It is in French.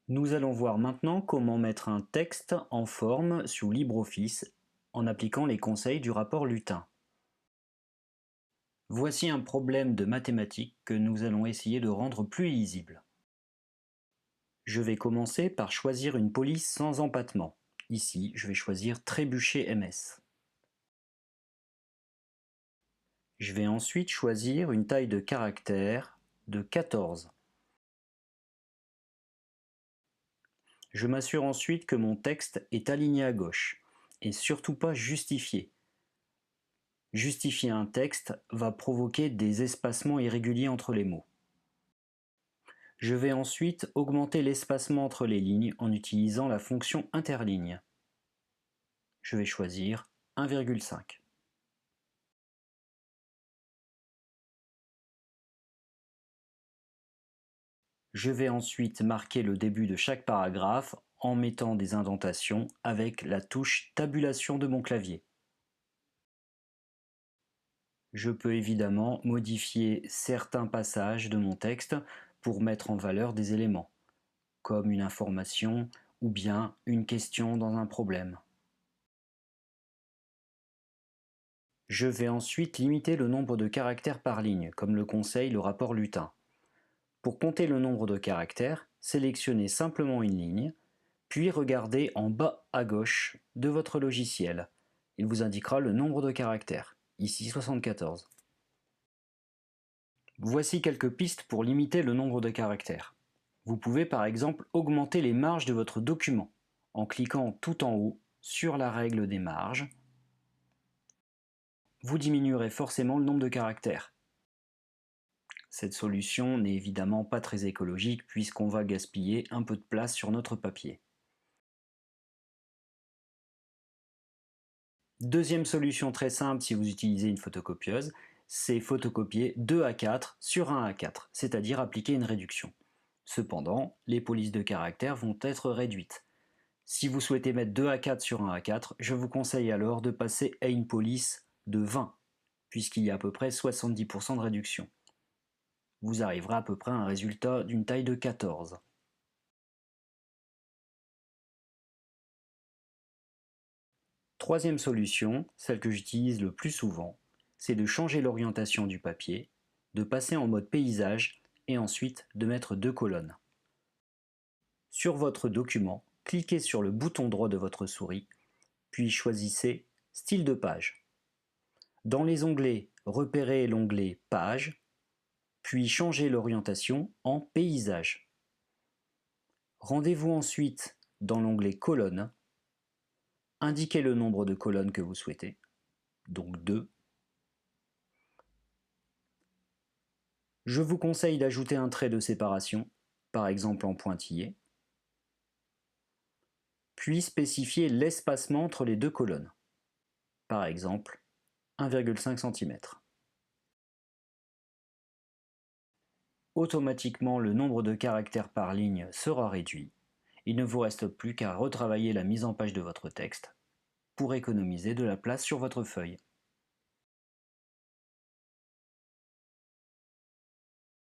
Nous allons voir maintenant comment mettre un texte en forme sous LibreOffice en appliquant les conseils du rapport Lutin. Voici un problème de mathématiques que nous allons essayer de rendre plus lisible. Je vais commencer par choisir une police sans empattement. Ici, je vais choisir Trébuchet MS. Je vais ensuite choisir une taille de caractère de 14. Je m'assure ensuite que mon texte est aligné à gauche et surtout pas justifié. Justifier un texte va provoquer des espacements irréguliers entre les mots. Je vais ensuite augmenter l'espacement entre les lignes en utilisant la fonction interligne. Je vais choisir 1,5. Je vais ensuite marquer le début de chaque paragraphe en mettant des indentations avec la touche tabulation de mon clavier. Je peux évidemment modifier certains passages de mon texte pour mettre en valeur des éléments, comme une information ou bien une question dans un problème. Je vais ensuite limiter le nombre de caractères par ligne, comme le conseille le rapport Lutin. Pour compter le nombre de caractères, sélectionnez simplement une ligne, puis regardez en bas à gauche de votre logiciel. Il vous indiquera le nombre de caractères, ici 74. Voici quelques pistes pour limiter le nombre de caractères. Vous pouvez par exemple augmenter les marges de votre document en cliquant tout en haut sur la règle des marges. Vous diminuerez forcément le nombre de caractères. Cette solution n'est évidemment pas très écologique puisqu'on va gaspiller un peu de place sur notre papier. Deuxième solution très simple si vous utilisez une photocopieuse, c'est photocopier 2 A4 sur un A4, c'est-à-dire appliquer une réduction. Cependant, les polices de caractères vont être réduites. Si vous souhaitez mettre 2 A4 sur un A4, je vous conseille alors de passer à une police de 20, puisqu'il y a à peu près 70% de réduction. Vous arriverez à peu près à un résultat d'une taille de 14. Troisième solution, celle que j'utilise le plus souvent, c'est de changer l'orientation du papier, de passer en mode paysage et ensuite de mettre 2 colonnes. Sur votre document, cliquez sur le bouton droit de votre souris, puis choisissez Style de page. Dans les onglets, repérez l'onglet Page, puis changez l'orientation en Paysage. Rendez-vous ensuite dans l'onglet Colonnes, indiquez le nombre de colonnes que vous souhaitez, donc 2. Je vous conseille d'ajouter un trait de séparation, par exemple en pointillé, puis spécifier l'espacement entre les 2 colonnes, par exemple 1,5 cm. Automatiquement, le nombre de caractères par ligne sera réduit. Il ne vous reste plus qu'à retravailler la mise en page de votre texte pour économiser de la place sur votre feuille.